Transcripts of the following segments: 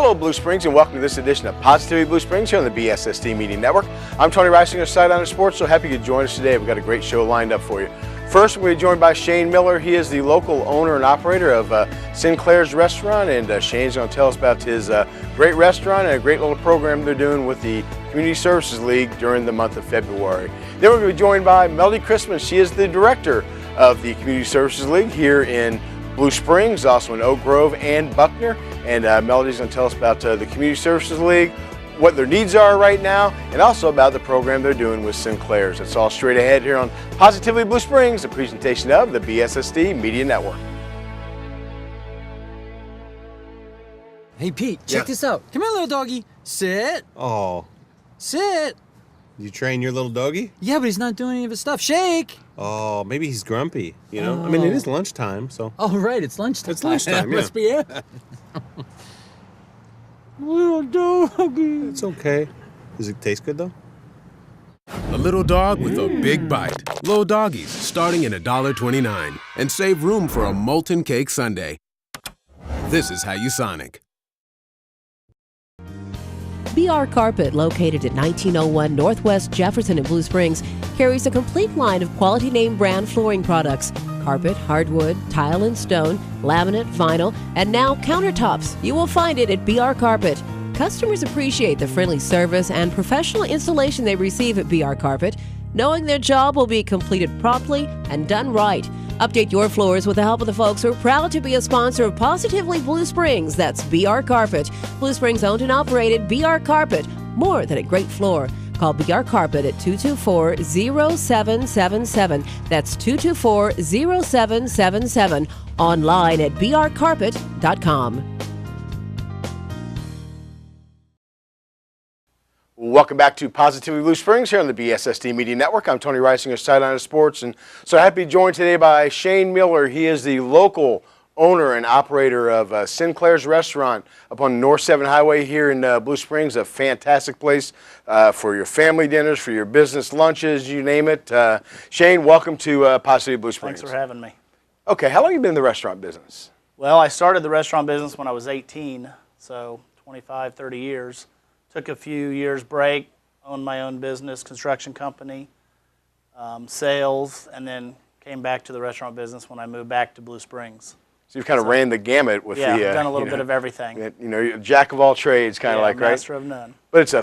Hello, Blue Springs, and welcome to this edition of Positivity Blue Springs here on the BSST Media Network. I'm Tony Reisinger, Sideline Sports, so happy you could join us today. We've got a great show lined up for you. First, we're joined by Shane Miller. He is the local owner and operator of Sinclair's Restaurant, and Shane's going to tell us about his great restaurant and a great little program they're doing with the Community Services League during the month of February. Then we're going to be joined by Melodie Chrisman. She is the director of the Community Services League here in Blue Springs, also in Oak Grove and Buckner. And Melodie's going to tell us about the Community Services League, what their needs are right now, and also about the program they're doing with Sinclair's. It's all straight ahead here on Positively Blue Springs, a presentation of the BSST Media Network. Hey Pete, check this out. Come here, little doggy. Sit. Oh. Sit. You train your little doggy? Yeah, but he's not doing any of his stuff. Shake. Oh, maybe he's grumpy, you know? I mean, it is lunchtime, so. Oh, right, it's lunchtime. It's lunchtime, yeah. Must be it. Little doggy. It's okay. Does it taste good, though? A little dog with a big bite. Little doggies, starting at $1.29. And save room for a molten cake sundae. This is how you Sonic. BR Carpet, located at 1901 Northwest Jefferson in Blue Springs, carries a complete line of quality name brand flooring products. Carpet, hardwood, tile and stone, laminate, vinyl, and now countertops. You will find it at BR Carpet. Customers appreciate the friendly service and professional installation they receive at BR Carpet, knowing their job will be completed promptly and done right. Update your floors with the help of the folks who are proud to be a sponsor of Positively Blue Springs. That's BR Carpet. Blue Springs owned and operated BR Carpet. More than a great floor. Call BR Carpet at 224-0777. That's 224-0777. Online at brcarpet.com. Welcome back to Positively Blue Springs here on the BSST Media Network. I'm Tony Reisinger, Sideline Sports, and so happy to be joined today by Shane Miller. He is the local owner and operator of Sinclair's Restaurant up on North 7 Highway here in Blue Springs, a fantastic place for your family dinners, for your business lunches, you name it. Shane, welcome to Positively Blue Springs. Thanks for having me. Okay, how long have you been in the restaurant business? Well, I started the restaurant business when I was 18, so 25, 30 years. Took a few years break, owned my own business, construction company, sales, and then came back to the restaurant business when I moved back to Blue Springs. So you've kind of ran the gamut with I've done a little bit of everything. You know, you're a jack of all trades, kind of like, right? Master of none. But it's a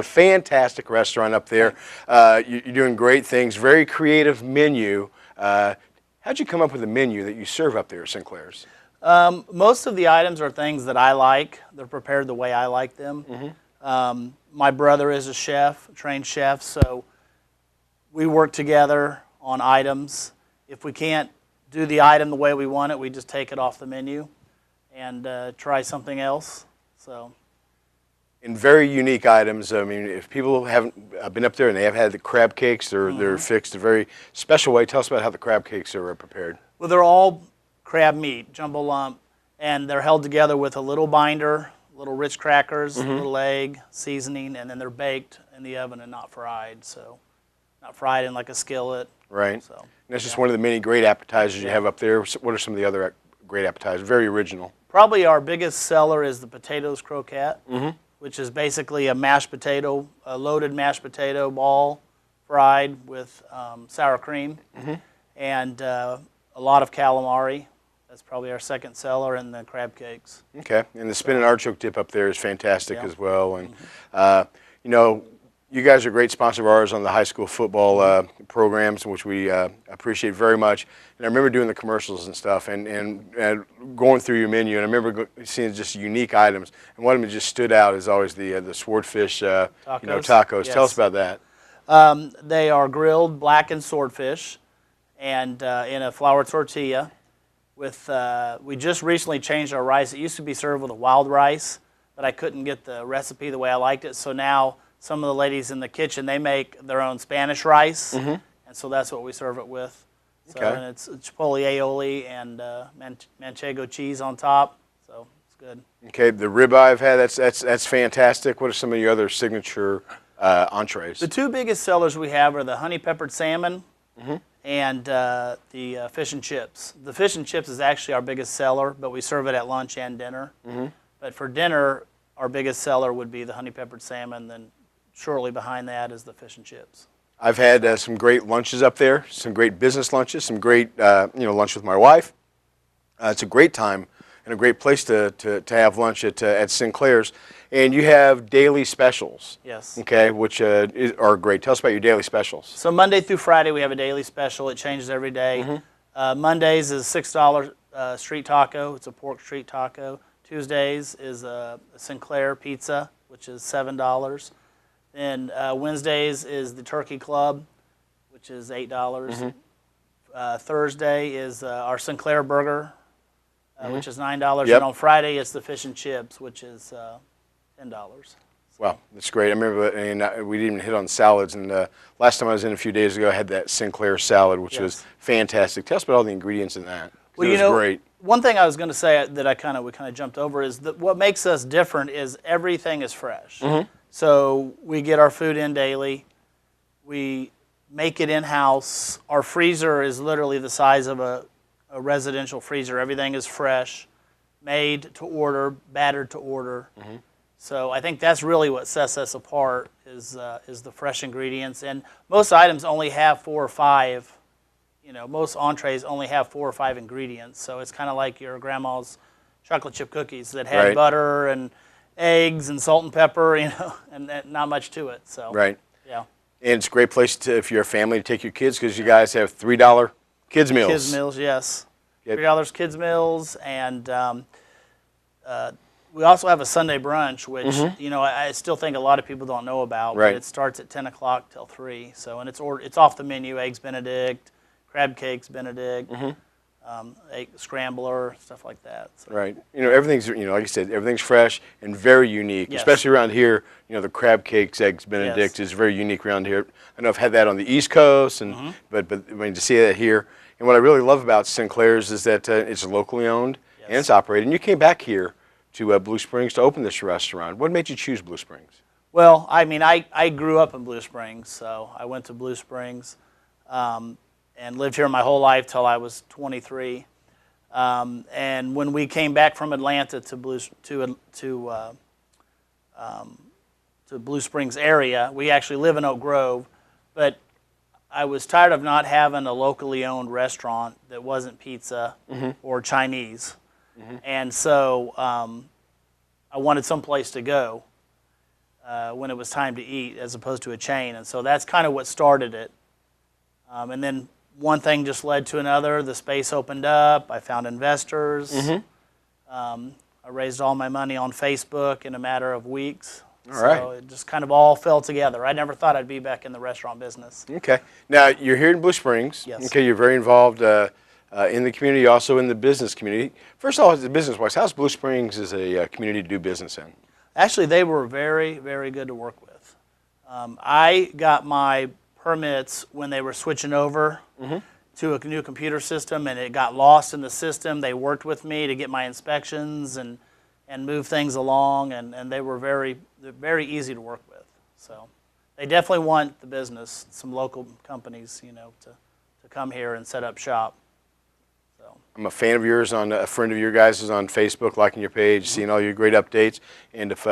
fantastic restaurant up there. You're doing great things, very creative menu. How'd you come up with a menu that you serve up there at Sinclair's? Most of the items are things that I like. They're prepared the way I like them. Mm-hmm. My brother is a chef, a trained chef, so we work together on items. If we can't do the item the way we want it, we just take it off the menu and try something else. And very unique items. I mean, if people haven't been up there and they have had the crab cakes, they're fixed a very special way. Tell us about how the crab cakes are prepared. Well, they're all crab meat, jumbo lump, and they're held together with a little binder, little Ritz crackers, a little egg, seasoning, and then they're baked in the oven and not fried. So, not fried in like a skillet. Right. So, and that's just one of the many great appetizers you have up there. What are some of the other great appetizers? Very original. Probably our biggest seller is the potatoes croquette, which is basically a mashed potato, a loaded mashed potato ball, fried with sour cream, and a lot of calamari. That's probably our second seller, and the crab cakes. Okay, and the spin and artichoke dip up there is fantastic as well. And you know, you guys are a great sponsor of ours on the high school football programs, which we appreciate very much. And I remember doing the commercials and stuff, and going through your menu, and I remember seeing just unique items. And one of them that just stood out is always the swordfish, tacos. Yes. Tell us about that. They are grilled blackened swordfish, and in a flour tortilla. We just recently changed our rice. It used to be served with a wild rice, but I couldn't get the recipe the way I liked it. So now some of the ladies in the kitchen, they make their own Spanish rice, and so that's what we serve it with. So, and it's chipotle aioli and manchego cheese on top, so it's good. Okay, the ribeye I've had, that's fantastic. What are some of your other signature entrees? The two biggest sellers we have are the honey peppered salmon and the fish and chips. The fish and chips is actually our biggest seller, but we serve it at lunch and dinner. But for dinner, our biggest seller would be the honey peppered salmon. Then shortly behind that is the fish and chips. I've had some great lunches up there, some great business lunches, some great lunch with my wife. It's a great time and a great place to have lunch at Sinclair's. And you have daily specials. Yes. Okay, which are great. Tell us about your daily specials. So Monday through Friday we have a daily special. It changes every day. Mondays is $6 street taco. It's a pork street taco. Tuesdays is a Sinclair pizza, which is $7. Then Wednesdays is the Turkey Club, which is $8. Thursday is our Sinclair Burger, which is $9. Yep. And on Friday it's the Fish and Chips, which is $10. Wow, that's great. I remember, and we didn't even hit on salads. And last time I was in a few days ago, I had that Sinclair salad, which was fantastic. Tell us about all the ingredients in that. Well, it was great. One thing I was going to say that we kind of jumped over is that what makes us different is everything is fresh. So we get our food in daily. We make it in-house. Our freezer is literally the size of a residential freezer. Everything is fresh, made to order, battered to order. So I think that's really what sets us apart is the fresh ingredients. And most items only have 4 or 5. Most entrees only have 4 or 5 ingredients. So it's kind of like your grandma's chocolate chip cookies that had butter and eggs and salt and pepper, and not much to it. So yeah. And it's a great place if you're a family to take your kids because you guys have $3 kids meals. Kids meals, yes. $3 kids meals, and we also have a Sunday brunch, which I still think a lot of people don't know about. But it starts at 10 o'clock till 3. So and it's off the menu: eggs Benedict, crab cakes Benedict. Egg scrambler, stuff like that. So. Right. Everything's, like you said, everything's fresh and very unique, especially around here. The crab cakes, eggs Benedict is very unique around here. I know I've had that on the East Coast, but to see that here. And what I really love about Sinclair's is that it's locally owned and it's operated. And you came back here to Blue Springs to open this restaurant. What made you choose Blue Springs? Well, I grew up in Blue Springs, so I went to Blue Springs. And lived here my whole life till I was 23. And when we came back from Atlanta to Blue Springs area, we actually live in Oak Grove, but I was tired of not having a locally owned restaurant that wasn't pizza or Chinese. And so I wanted someplace to go when it was time to eat as opposed to a chain. And so that's kind of what started it. And then one thing just led to another. The space opened up. I found investors. I raised all my money on Facebook in a matter of weeks. So it just kind of all fell together. I never thought I'd be back in the restaurant business. Okay. Now, you're here in Blue Springs. Yes. Okay, you're very involved in the community, also in the business community. First of all, as a business-wise, how's Blue Springs as a community to do business in? Actually, they were very, very good to work with. I got my permits when they were switching over to a new computer system, and it got lost in the system. They worked with me to get my inspections and move things along, and they were very easy to work with. So they definitely want the business, some local companies, to come here and set up shop. So I'm a fan of yours. A friend of your guys is on Facebook, liking your page, seeing all your great updates. And if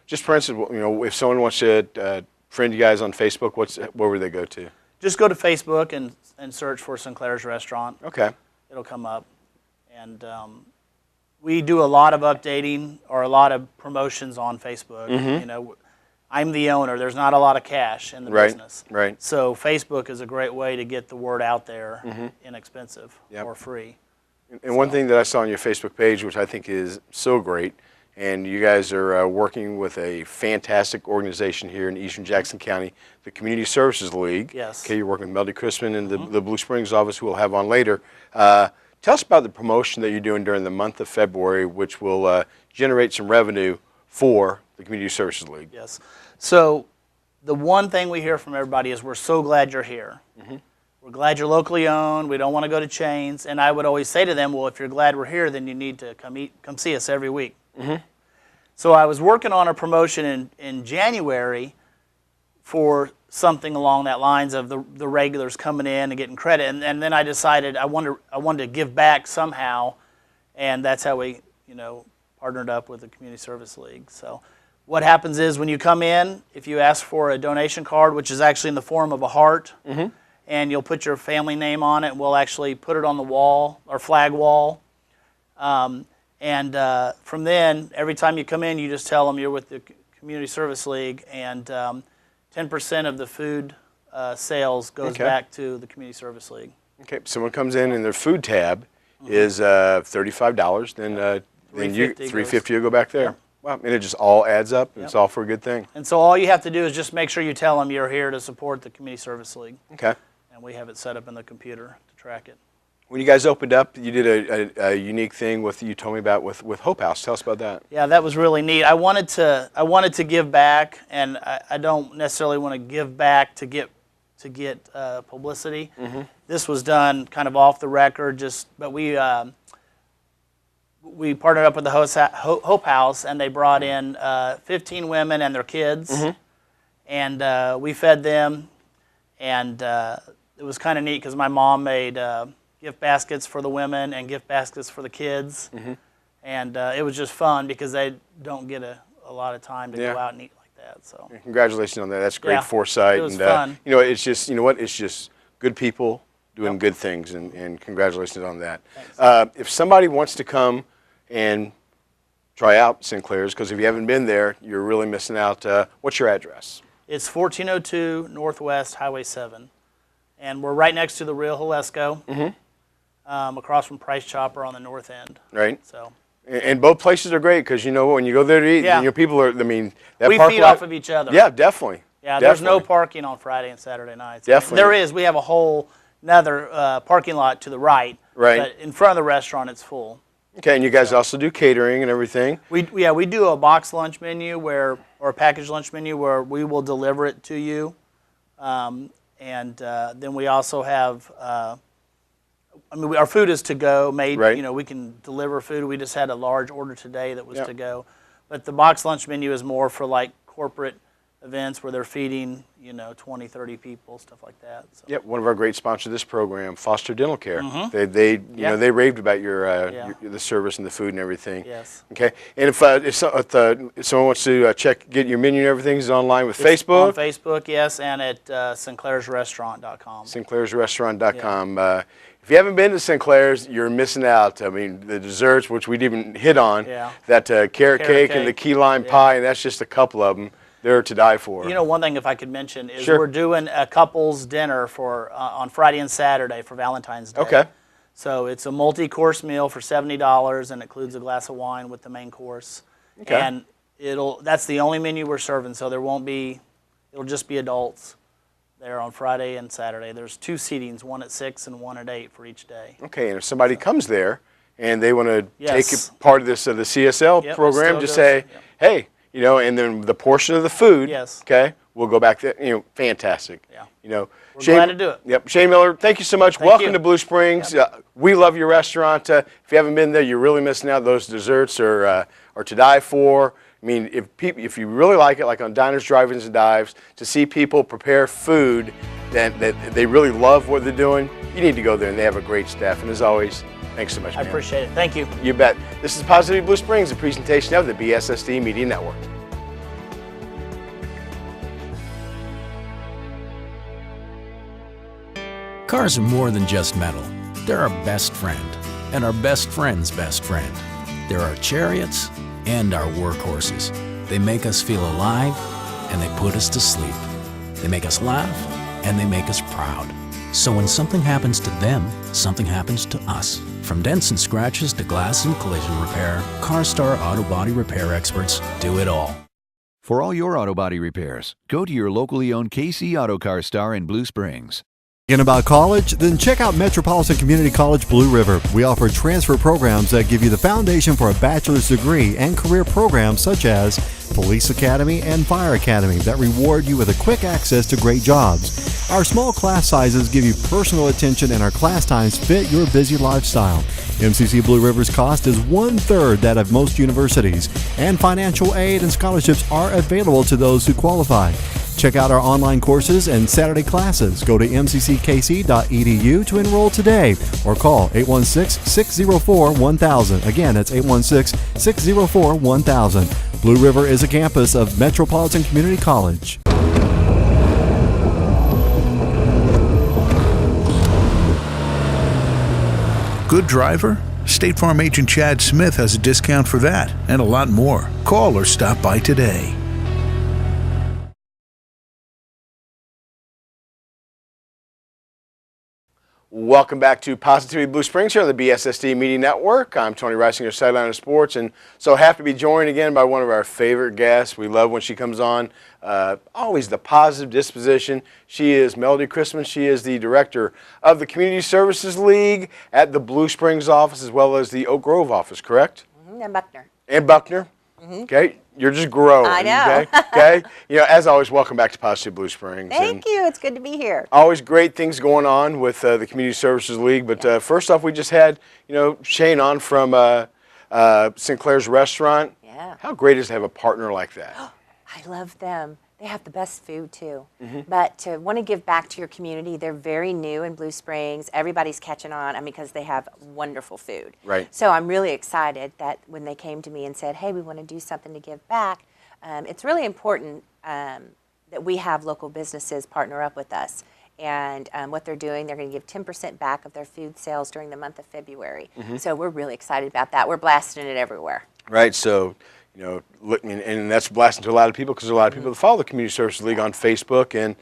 just for instance, if someone wants to friend you guys on Facebook, where would they go to? Just go to Facebook and search for Sinclair's Restaurant. Okay. It'll come up. And we do a lot of updating or a lot of promotions on Facebook. I'm the owner. There's not a lot of cash in the business. Right. So Facebook is a great way to get the word out there, inexpensive or free. And one thing that I saw on your Facebook page, which I think is so great, and you guys are working with a fantastic organization here in Eastern Jackson County, the Community Services League. Yes. Okay, you're working with Melodie Chrisman in the Blue Springs office, who we'll have on later. Tell us about the promotion that you're doing during the month of February, which will generate some revenue for the Community Services League. Yes. So the one thing we hear from everybody is we're so glad you're here. We're glad you're locally owned. We don't want to go to chains. And I would always say to them, well, if you're glad we're here, then you need to come see us every week. So I was working on a promotion in January for something along that lines of the regulars coming in and getting credit. And then I decided I wanted to give back somehow. And that's how we, partnered up with the Community Service League. So what happens is when you come in, if you ask for a donation card, which is actually in the form of a heart, and you'll put your family name on it, and we'll actually put it on the wall, or flag wall. From then, every time you come in, you just tell them you're with the Community Service League, and 10% of the food sales goes back to the Community Service League. Okay, someone comes in and their food tab is $35, then you $350 will go back there. Yep. Wow, and it just all adds up, and it's all for a good thing. And so all you have to do is just make sure you tell them you're here to support the Community Service League. Okay. And we have it set up in the computer to track it. When you guys opened up, you did a unique thing you told me about with Hope House. Tell us about that. Yeah, that was really neat. I wanted to give back, and I don't necessarily want to give back to get publicity. This was done kind of off the record, but we partnered up with the Hope House, and they brought in 15 women and their kids, and we fed them, and it was kind of neat because my mom made gift baskets for the women and gift baskets for the kids, and it was just fun because they don't get a lot of time to go out and eat like that. So congratulations on that. That's great foresight. It was fun. It's just it's just good people doing good things, and congratulations on that. If somebody wants to come and try out Sinclair's, because if you haven't been there, you're really missing out. What's your address? It's 1402 Northwest Highway 7, and we're right next to the Real Halesco, across from Price Chopper on the north end. Right. So. And both places are great because when you go there to eat, people are. That we feed off of each other. Yeah, definitely. Yeah, there's no parking on Friday and Saturday nights. Definitely. There is. We have a whole another parking lot to the right. Right. But in front of the restaurant, it's full. Okay, and you guys also do catering and everything. We do a box lunch menu or a package lunch menu where we will deliver it to you, and then we also have. Our food is to go made. Right. We can deliver food. We just had a large order today that was to go, but the box lunch menu is more for like corporate events where they're feeding 20, 30 people, stuff like that. So. Yep, one of our great sponsors of this program, Foster Dental Care. They raved about the service and the food and everything. Yes. Okay, and if someone wants to get your menu and everything, is it online with Facebook? On Facebook, yes, and at sinclairsrestaurant.com. sinclairsrestaurant.com. If you haven't been to Sinclair's, you're missing out. I mean, the desserts, which we didn't even hit on, that carrot cake and the key lime pie, and that's just a couple of them. They're to die for. One thing, if I could mention, is we're doing a couples dinner for on Friday and Saturday for Valentine's Day. Okay. So it's a multi-course meal for $70 and includes a glass of wine with the main course. Okay. And that's the only menu we're serving, so it'll just be adults there on Friday and Saturday. There's 2 seatings, one at 6 and one at 8 for each day. Okay, and if somebody comes there and they want to take part of this the CSL program, just say, hey. And then the portion of the food, okay, we'll go back there. Fantastic. Yeah. We're glad to do it. Yep. Shane Miller, thank you so much. Welcome to Blue Springs. Yep. We love your restaurant. If you haven't been there, you're really missing out. Those desserts are to die for. I mean, if you really like it, like on Diners, Drive-Ins, and Dives, to see people prepare food that they really love what they're doing, you need to go there, and they have a great staff. And as always, thanks so much, man. I appreciate it. Thank you. You bet. This is Positive Blue Springs, a presentation of the BSSD Media Network. Cars are more than just metal. They're our best friend, and our best friend's best friend. They're our chariots and our workhorses. They make us feel alive, and they put us to sleep. They make us laugh, and they make us proud. So when something happens to them, something happens to us. From dents and scratches to glass and collision repair, CarStar Auto Body Repair experts do it all. For all your auto body repairs, go to your locally owned KC Auto CarStar in Blue Springs. Thinking about college? Then check out Metropolitan Community College Blue River. We offer transfer programs that give you the foundation for a bachelor's degree and career programs such as Police Academy and Fire Academy that reward you with a quick access to great jobs. Our small class sizes give you personal attention and our class times fit your busy lifestyle. MCC Blue River's cost is 1/3 that of most universities, and financial aid and scholarships are available to those who qualify. Check out our online courses and Saturday classes. Go to mcckc.edu to enroll today or call 816-604-1000. Again, that's 816-604-1000. Blue River is a campus of Metropolitan Community College. Good driver? State Farm agent Chad Smith has a discount for that and a lot more. Call or stop by today. Welcome back to Positivity Blue Springs here on the BSSD Media Network. I'm Tony Reisinger, Sideline of Sports, and so happy to be joined again by one of our favorite guests. We love when she comes on. Always the positive disposition. She is Melodie Chrisman. She is the director of the Community Services League at the Blue Springs office as well as the Oak Grove office, correct? And Buckner. And Buckner. Okay, you're just growing. I know. Okay. You know, as always, welcome back to Positive Blue Springs. Thank you. It's good to be here. Always great things going on with the Community Services League. But first off, we just had Shane on from Sinclair's Restaurant. Yeah. How great is to have a partner like that? I love them. They have the best food too. But to want to give back to your community, they're very new in Blue Springs. Everybody's catching on, because they have wonderful food. Right. So I'm really excited that when they came to me and said, hey, we want to do something to give back, it's really important that we have local businesses partner up with us. And what they're doing, they're going to give 10% back of their food sales during the month of February. So we're really excited about that. We're blasting it everywhere. Right. So, and that's blasting to a lot of people because there are a lot of people that follow the Community Services League on Facebook and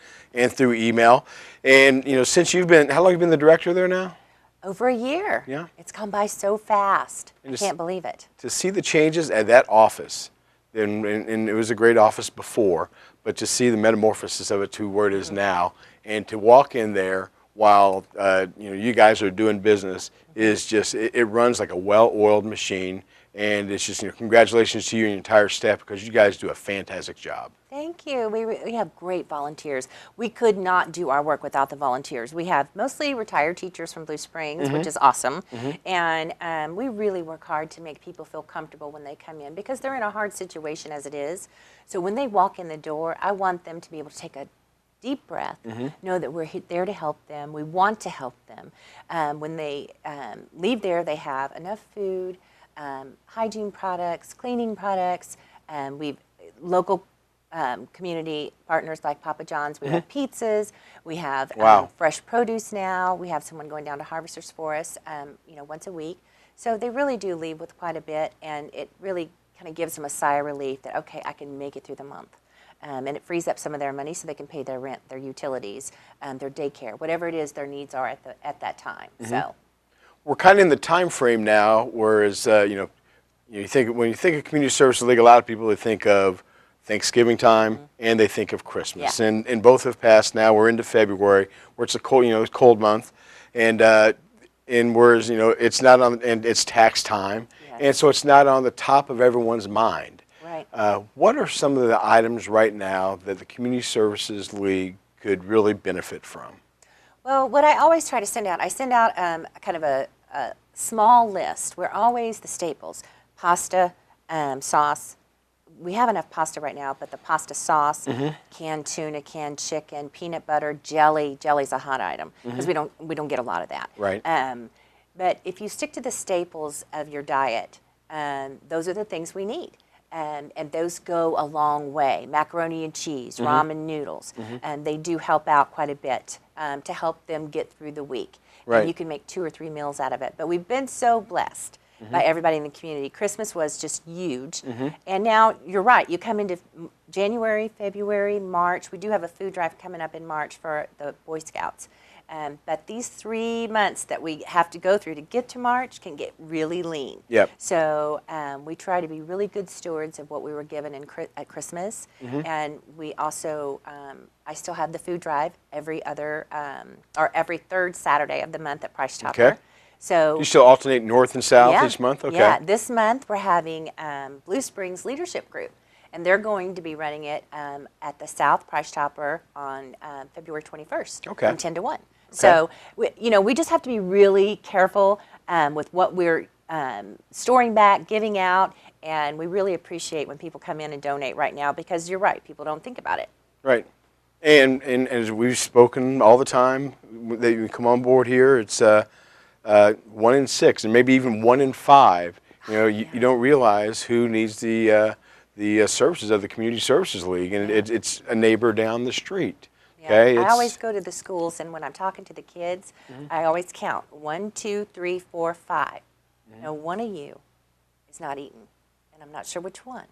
through email. And, since how long have you been the director there now? Over a year. Yeah. It's gone by so fast. And I can't believe it. To see the changes at that office, and it was a great office before, but to see the metamorphosis of it to where it is now, and to walk in there while you guys are doing business is just it runs like a well-oiled machine. And it's just, congratulations to you and your entire staff because you guys do a fantastic job. Thank you. We have great volunteers. We could not do our work without the volunteers. We have mostly retired teachers from Blue Springs, which is awesome. And we really work hard to make people feel comfortable when they come in because they're in a hard situation as it is. So when they walk in the door, I want them to be able to take a deep breath, know that we're there to help them. We want to help them. When they leave there, they have enough food, hygiene products, cleaning products, and we've local community partners like Papa John's. We have pizzas. We have fresh produce now. We have someone going down to Harvesters for us, once a week. So they really do leave with quite a bit, and it really kind of gives them a sigh of relief that, okay, I can make it through the month. And it frees up some of their money so they can pay their rent, their utilities, their daycare, whatever it is their needs are at that time. So. We're kind of in the time frame now, whereas when you think of Community Services League, a lot of people they think of Thanksgiving time and they think of Christmas, and both have passed now. We're into February, where it's a cold, cold month, and whereas it's not on, and it's tax time, and so it's not on the top of everyone's mind. Right. What are some of the items right now that the Community Services League could really benefit from? Well, what I always try to send out, I send out kind of a small list. We're always the staples: pasta, sauce. We have enough pasta right now, but the pasta sauce, canned tuna, canned chicken, peanut butter, jelly. Jelly's a hot item because we don't get a lot of that. Right. But if you stick to the staples of your diet, those are the things we need. And those go a long way. Macaroni and cheese, ramen noodles, and they do help out quite a bit to help them get through the week. Right. And you can make 2 or 3 meals out of it. But we've been so blessed by everybody in the community. Christmas was just huge. And now, you're right, you come into January, February, March. We do have a food drive coming up in March for the Boy Scouts. But these 3 months that we have to go through to get to March can get really lean. Yep. So we try to be really good stewards of what we were given at Christmas. And we also, I still have the food drive every 3rd Saturday of the month at Price Chopper. Okay. So you still alternate north and south each month? Okay. Yeah, this month we're having Blue Springs Leadership Group. And they're going to be running it at the South Price Chopper on February 21st from 10 to 1. Okay. So, we just have to be really careful with what we're storing back, giving out, and we really appreciate when people come in and donate right now because you're right, people don't think about it. Right. And as we've spoken all the time that you come on board here, it's 1 in 6 and maybe even 1 in 5. You know, you don't realize who needs the services of the Community Services League, and it's a neighbor down the street. Yeah. Okay, I always go to the schools, and when I'm talking to the kids, I always count 1, 2, 3, 4, 5. No, one of you is not eating, and I'm not sure which one,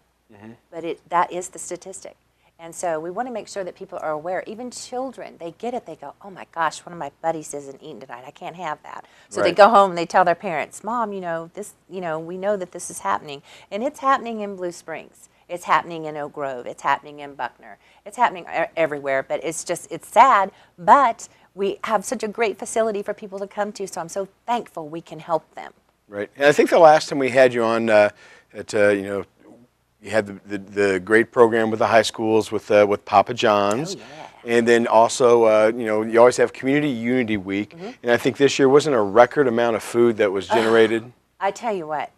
but that is the statistic. And so we want to make sure that people are aware. Even children, they get it. They go, "Oh my gosh, one of my buddies isn't eating tonight. I can't have that." So they go home and they tell their parents, "Mom, you know this. You know, we know that this is happening, and it's happening in Blue Springs. It's happening in Oak Grove. It's happening in Buckner. It's happening everywhere." But it's sad. But we have such a great facility for people to come to. So I'm so thankful we can help them. Right. And I think the last time we had you on, you had the great program with the high schools with Papa John's. Oh, yeah. And then also, you always have Community Unity Week. And I think this year wasn't a record amount of food that was generated. I tell you what,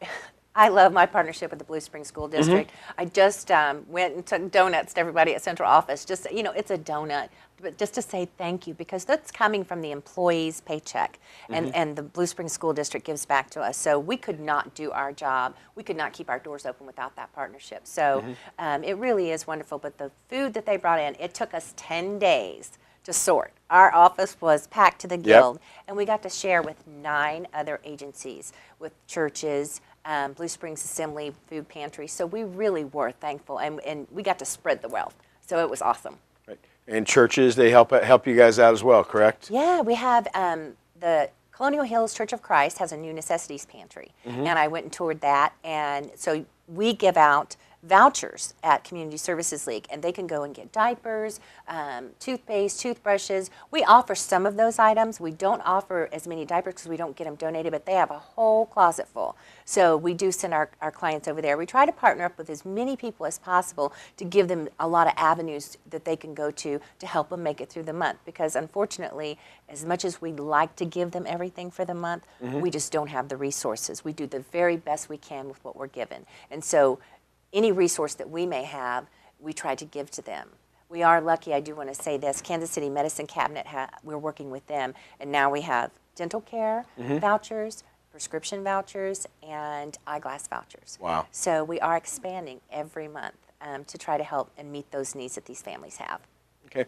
I love my partnership with the Blue Springs School District. I just went and took donuts to everybody at central office. Just, it's a donut, but just to say thank you, because that's coming from the employee's paycheck, and the Blue Springs School District gives back to us. So we could not do our job. We could not keep our doors open without that partnership. So it really is wonderful. But the food that they brought in, it took us 10 days to sort. Our office was packed to the gill, and we got to share with 9 other agencies, with churches, Blue Springs Assembly Food Pantry. So we really were thankful, and we got to spread the wealth. So it was awesome. Right. And churches, they help you guys out as well, correct? Yeah, we have the Colonial Hills Church of Christ has a new necessities pantry, and I went and toured that. And so we give out vouchers at Community Services League, and they can go and get diapers, toothpaste, toothbrushes. We offer some of those items. We don't offer as many diapers because we don't get them donated, but they have a whole closet full. So we do send our clients over there. We try to partner up with as many people as possible to give them a lot of avenues that they can go to help them make it through the month, because unfortunately, as much as we'd like to give them everything for the month, we just don't have the resources. We do the very best we can with what we're given. And so any resource that we may have, we try to give to them. We are lucky, I do want to say this, Kansas City Medicine Cabinet, we're working with them, and now we have dental care vouchers, prescription vouchers, and eyeglass vouchers. Wow. So we are expanding every month to try to help and meet those needs that these families have. Okay.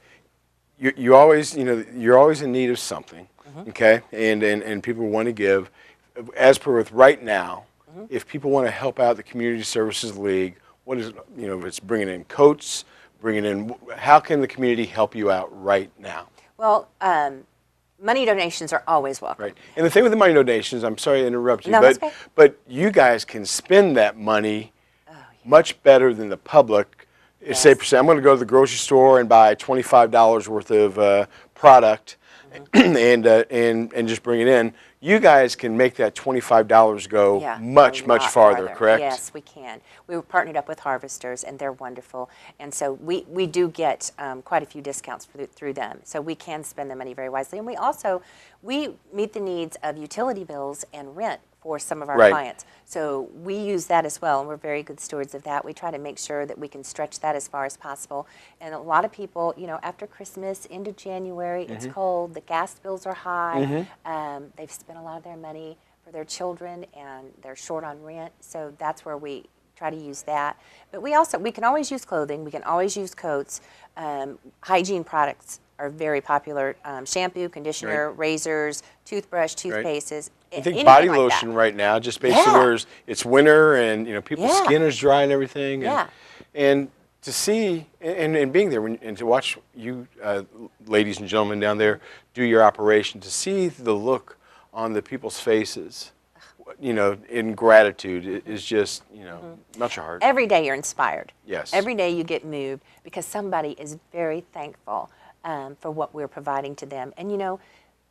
You always, you're always in need of something, okay? And people want to give. As per with right now, if people want to help out the Community Services League, what is, if it's bringing in coats, how can the community help you out right now? Well, money donations are always welcome. Right. And the thing with the money donations, I'm sorry to interrupt you, No, that's okay. but you guys can spend that money much better than the public. Say, I'm going to go to the grocery store and buy $25 worth of product and just bring it in. You guys can make that $25 go much farther, correct? Yes, we can. We were partnered up with Harvesters, and they're wonderful. And so we do get quite a few discounts through them. So we can spend the money very wisely. And we meet the needs of utility bills and rent for some of our clients. So we use that as well, and we're very good stewards of that. We try to make sure that we can stretch that as far as possible. And a lot of people, after Christmas, into January, it's cold, the gas bills are high, they've spent a lot of their money for their children, and they're short on rent, so that's where we try to use that. But we can always use clothing, we can always use coats. Hygiene products are very popular. Shampoo, conditioner, razors, toothbrush, toothpastes. I think body lotion right now, just basically it's winter and people's skin is dry and everything. And to see and being there and to watch you ladies and gentlemen down there do your operation, to see the look on the people's faces, in gratitude is just, melt your heart. Every day you're inspired. Yes. Every day you get moved because somebody is very thankful for what we're providing to them. And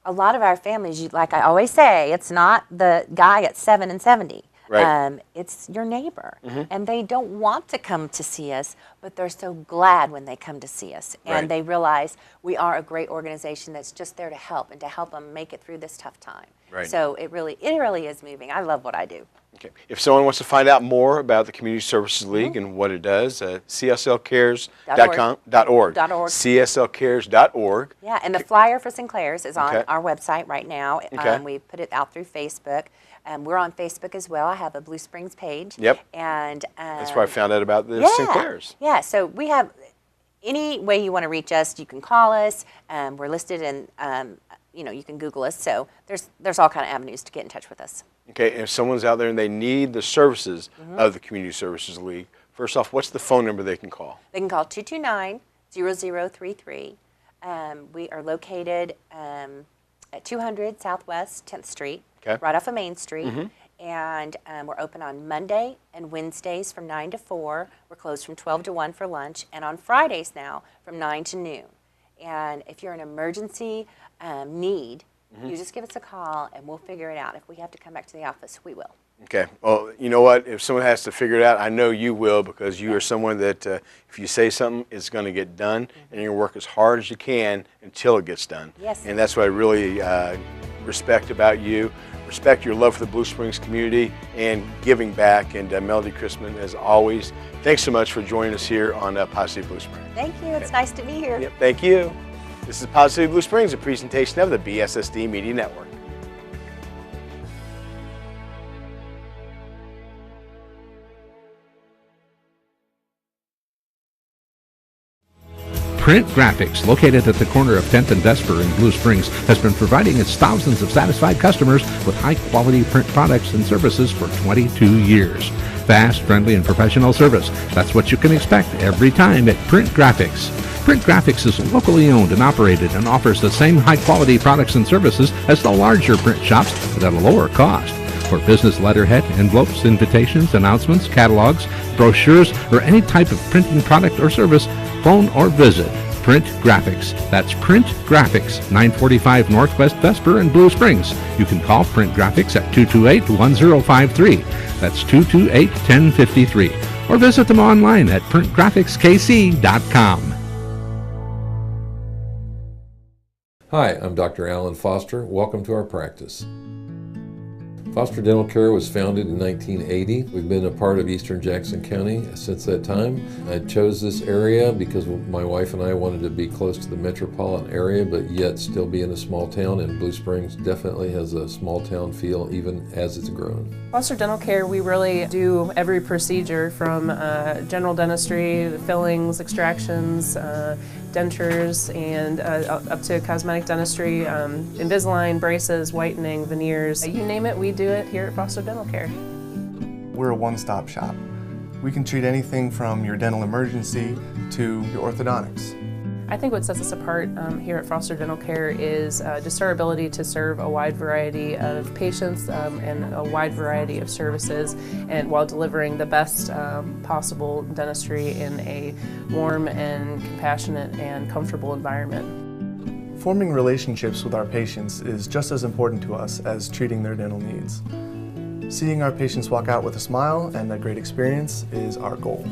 a lot of our families, like I always say, it's not the guy at 7 and 70. Right. It's your neighbor. And they don't want to come to see us, but they're so glad when they come to see us. And they realize we are a great organization that's just there to help and to help them make it through this tough time. Right. So it really is moving. I love what I do. Okay. If someone wants to find out more about the Community Services League and what it does, cslcares.org. cslcares.org. Yeah, and the flyer for Sinclair's is on Okay. our website right now. Okay. We put it out through Facebook. We're on Facebook as well. I have a Blue Springs page. Yep. And That's where I found out about the Sinclair's. Yeah, so we have any way you want to reach us, you can call us. We're listed in, you can Google us. So there's all kind of avenues to get in touch with us. Okay, and if someone's out there and they need the services of the Community Services League, first off, what's the phone number they can call? They can call 229-0033. We are located at 200 Southwest 10th Street, right off of Main Street. And we're open on Monday and Wednesdays from 9 to 4. We're closed from 12 to 1 for lunch. And on Fridays now from 9 to noon. And if you're an emergency need, you just give us a call and we'll figure it out. If we have to come back to the office, we will. Okay. Well, you know what? If someone has to figure it out, I know you will, because you are someone that if you say something, it's going to get done, and you're going to work as hard as you can until it gets done. Yes. And that's what I really respect about you. Respect your love for the Blue Springs community and giving back. And Melodie, Chrisman, as always, thanks so much for joining us here on Positive Blue Springs. Thank you. It's nice to be here. Yep, thank you. This is Positive Blue Springs, a presentation of the BSSD Media Network. Print Graphics, located at the corner of 10th and Vesper in Blue Springs, has been providing its thousands of satisfied customers with high-quality print products and services for 22 years. Fast, friendly, and professional service. That's what you can expect every time at Print Graphics. Print Graphics is locally owned and operated and offers the same high-quality products and services as the larger print shops, but at a lower cost. For business letterhead, envelopes, invitations, announcements, catalogs, brochures, or any type of printing product or service, phone or visit Print Graphics. That's Print Graphics, 945 Northwest Vesper in Blue Springs. You can call Print Graphics at 228-1053. That's 228-1053. Or visit them online at printgraphicskc.com. Hi, I'm Dr. Alan Foster. Welcome to our practice. Foster Dental Care was founded in 1980. We've been a part of Eastern Jackson County since that time. I chose this area because my wife and I wanted to be close to the metropolitan area, but yet still be in a small town, and Blue Springs definitely has a small town feel even as it's grown. Foster Dental Care, we really do every procedure from general dentistry, the fillings, extractions, dentures, and up to cosmetic dentistry, Invisalign, braces, whitening, veneers. You name it, we do it here at Foster Dental Care. We're a one-stop shop. We can treat anything from your dental emergency to your orthodontics. I think what sets us apart here at Foster Dental Care is just our ability to serve a wide variety of patients and a wide variety of services, and while delivering the best possible dentistry in a warm and compassionate and comfortable environment. Forming relationships with our patients is just as important to us as treating their dental needs. Seeing our patients walk out with a smile and a great experience is our goal.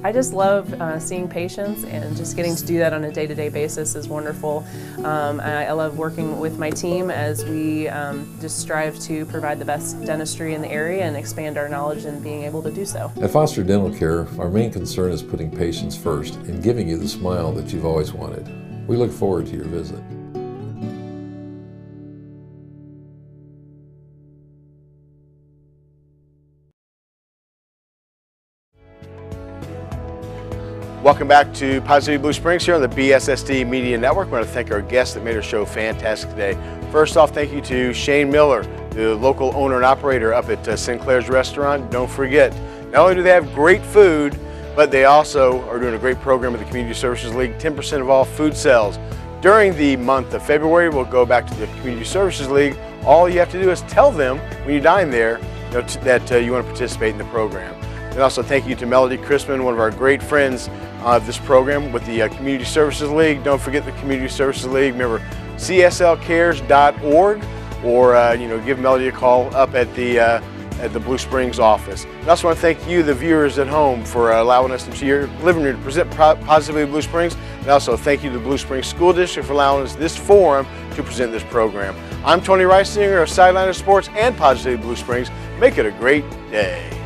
I just love seeing patients, and just getting to do that on a day-to-day basis is wonderful. I love working with my team as we just strive to provide the best dentistry in the area and expand our knowledge in being able to do so. At Foster Dental Care, our main concern is putting patients first and giving you the smile that you've always wanted. We look forward to your visit. Welcome back to Positive Blue Springs here on the BSSD Media Network. I want to thank our guests that made our show fantastic today. First off, thank you to Shane Miller, the local owner and operator up at Sinclair's Restaurant. Don't forget, not only do they have great food, but they also are doing a great program with the Community Services League, 10% of all food sales. During the month of February, we'll go back to the Community Services League. All you have to do is tell them when you dine there that you want to participate in the program. And also thank you to Melodie Chrisman, one of our great friends of this program with the Community Services League. Don't forget the Community Services League. Remember, cslcares.org, or give Melodie a call up at the Blue Springs office. I also want to thank you, the viewers at home, for allowing us into your living room to present Positively Blue Springs. And also thank you to the Blue Springs School District for allowing us this forum to present this program. I'm Tony Reisinger of Sideliner Sports and Positivity Blue Springs. Make it a great day.